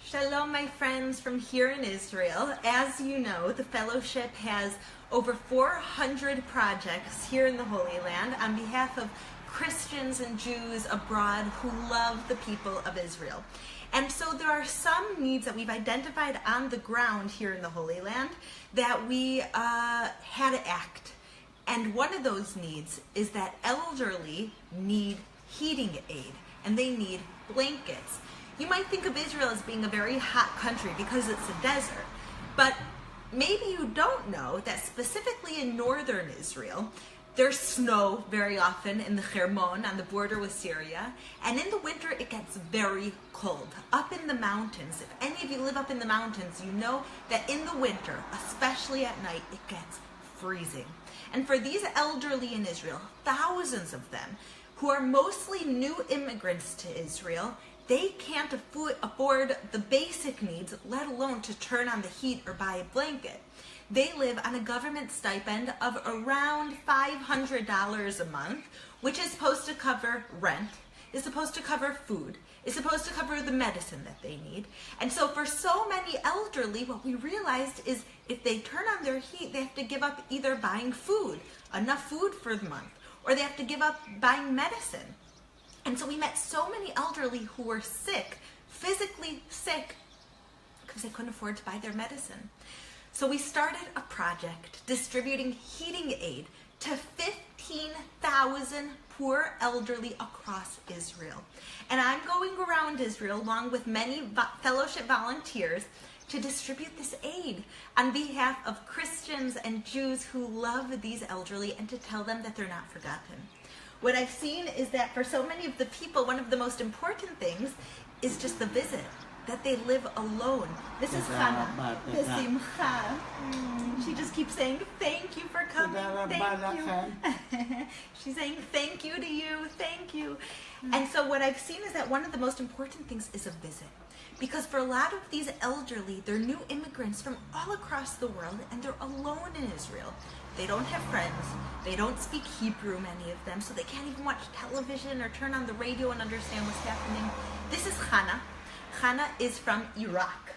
Shalom, my friends from here in Israel. As you know, the fellowship has over 400 projects here in the Holy Land on behalf of Christians and Jews abroad who love the people of Israel. And so there are some needs that we've identified on the ground here in the Holy Land that we had to act. And one of those needs is that elderly need heating aid and they need blankets. You might think of Israel as being a very hot country because it's a desert, but maybe you don't know that specifically in northern Israel, there's snow very often in the Hermon on the border with Syria, and in the winter it gets very cold. Up in the mountains, if any of you live up in the mountains, you know that in the winter, especially at night, it gets freezing. And for these elderly in Israel, thousands of them, who are mostly new immigrants to Israel, they can't afford the basic needs, let alone to turn on the heat or buy a blanket. They live on a government stipend of around $500 a month, which is supposed to cover rent, is supposed to cover food, is supposed to cover the medicine that they need. And so for so many elderly, what we realized is if they turn on their heat, they have to give up either buying food, enough food for the month, or they have to give up buying medicine. And so we met so many elderly who were sick, physically sick, because they couldn't afford to buy their medicine. So we started a project distributing heating aid to 15,000 poor elderly across Israel. And I'm going around Israel along with many fellowship volunteers to distribute this aid on behalf of Christians and Jews who love these elderly and to tell them that they're not forgotten. What I've seen is that for so many of the people, one of the most important things is just the visit, that they live alone. This is Hannah, Besimcha. She just keeps saying, thank you for coming, thank you. She's saying, thank you to you, thank you. And so what I've seen is that one of the most important things is a visit. Because for a lot of these elderly, they're new immigrants from all across the world and they're alone in Israel. They don't have friends, they don't speak Hebrew, many of them, so they can't even watch television or turn on the radio and understand what's happening. This is Hannah. Hannah is from Iraq.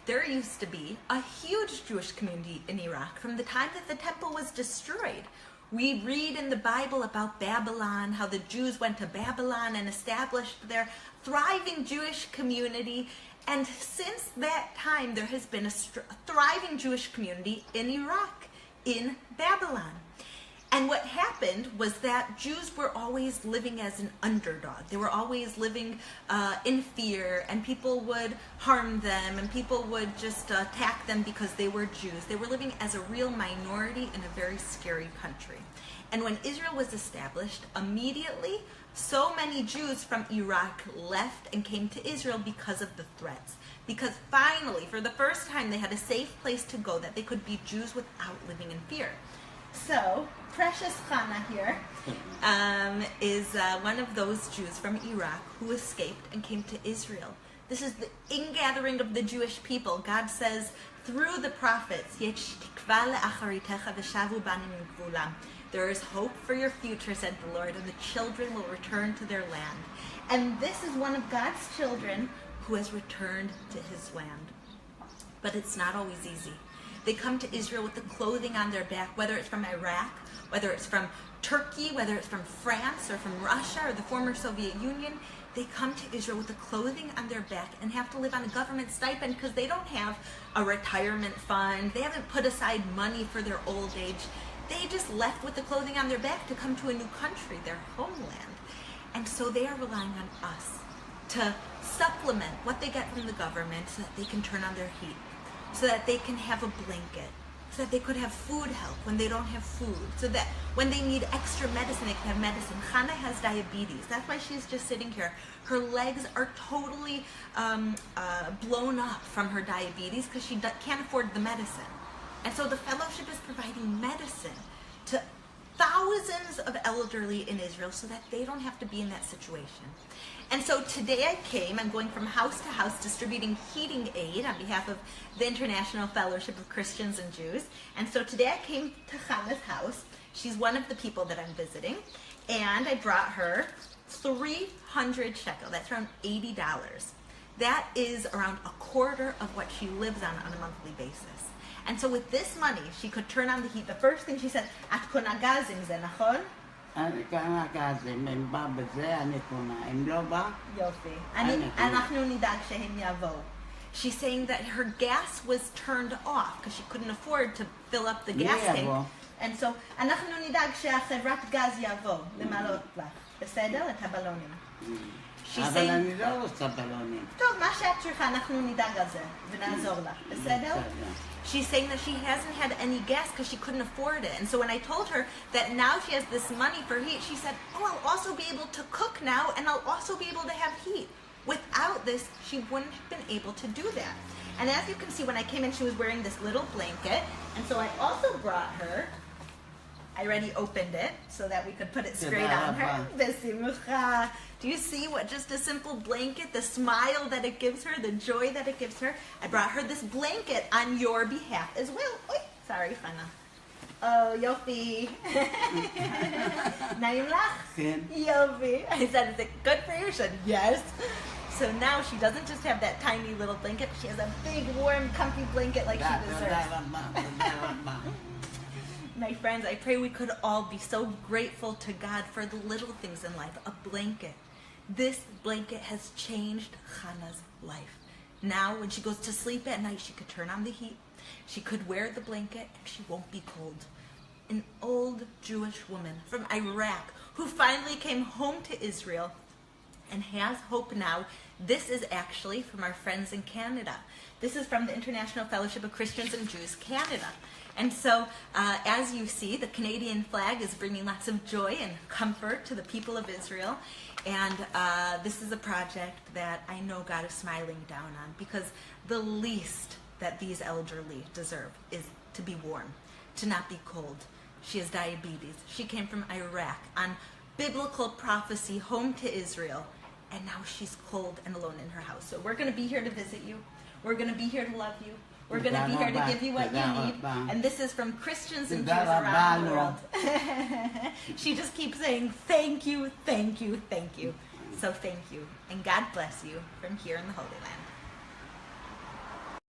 There used to be a huge Jewish community in Iraq from the time that the temple was destroyed. We read in the Bible about Babylon, how the Jews went to Babylon and established their thriving Jewish community. And since that time, there has been a thriving Jewish community in Iraq, in Babylon. And what happened was that Jews were always living as an underdog. They were always living in fear, and people would harm them, and people would just attack them because they were Jews. They were living as a real minority in a very scary country. And when Israel was established, immediately, so many Jews from Iraq left and came to Israel because of the threats. Because finally, for the first time, they had a safe place to go that they could be Jews without living in fear. So, precious Hannah here is one of those Jews from Iraq who escaped and came to Israel. This is the ingathering of the Jewish people. God says through the prophets, there is hope for your future, said the Lord, and the children will return to their land. And this is one of God's children who has returned to his land. But it's not always easy. They come to Israel with the clothing on their back, whether it's from Iraq, whether it's from Turkey, whether it's from France or from Russia or the former Soviet Union. They come to Israel with the clothing on their back and have to live on a government stipend because they don't have a retirement fund. They haven't put aside money for their old age. They just left with the clothing on their back to come to a new country, their homeland. And so they are relying on us to supplement what they get from the government so that they can turn on their heat, so that they can have a blanket, so that they could have food help when they don't have food, so that when they need extra medicine, they can have medicine. Hannah has diabetes. That's why she's just sitting here. Her legs are totally blown up from her diabetes because she can't afford the medicine. And so the fellowship is providing medicine to thousands of elderly in Israel so that they don't have to be in that situation. And so today I'm going from house to house distributing heating aid on behalf of the International Fellowship of Christians and Jews. And so today I came to Hannah's house. She's one of the people that I'm visiting. And I brought her 300 shekel. That's around $80. That is around a quarter of what she lives on a monthly basis. And so with this money, she could turn on the heat. The first thing she said, את קונה גז עם זה, נכון? אני קונה גז, אם הם בא בזה, אני קונה. אם לא בא, יופי. אני קונה. אנחנו נדאג שהם יבואו. She's saying that her gas was turned off because she couldn't afford to fill up the gas tank. And so, אנחנו נדאג שהחברת גז יבוא למלא לך. בסדר? את הבלונים. אבל אני לא רוצה בלונים. טוב, מה שאת צריכה, אנחנו נדאג על זה ונעזור לך. בסדר? She's saying that she hasn't had any gas because she couldn't afford it. And so when I told her that now she has this money for heat, she said, oh, I'll also be able to cook now and I'll also be able to have heat. Without this, she wouldn't have been able to do that. And as you can see, when I came in, she was wearing this little blanket. And so I also brought her, I already opened it so that we could put it straight on her. Do you see what just a simple blanket, the smile that it gives her, the joy that it gives her? I brought her this blanket on your behalf as well. Oy, sorry, Chana. Oh, Yofi. Naim lach? Yofi. I said, is it good for you? She said, yes. So now she doesn't just have that tiny little blanket, she has a big, warm, comfy blanket like she deserves. My friends, I pray we could all be so grateful to God for the little things in life. A blanket. This blanket has changed Chana's life. Now, when she goes to sleep at night, she could turn on the heat. She could wear the blanket and she won't be cold. An old Jewish woman from Iraq who finally came home to Israel and has hope now. This is actually from our friends in Canada. This is from the International Fellowship of Christians and Jews, Canada. And so, as you see, the Canadian flag is bringing lots of joy and comfort to the people of Israel. And this is a project that I know God is smiling down on, because the least that these elderly deserve is to be warm, to not be cold. She has diabetes. She came from Iraq on biblical prophecy home to Israel, and now she's cold and alone in her house. So we're going to be here to visit you. We're going to be here to love you. We're going to be here to give you what you need. And this is from Christians and Jews around the world. She just keeps saying, thank you, thank you, thank you. So thank you. And God bless you from here in the Holy Land.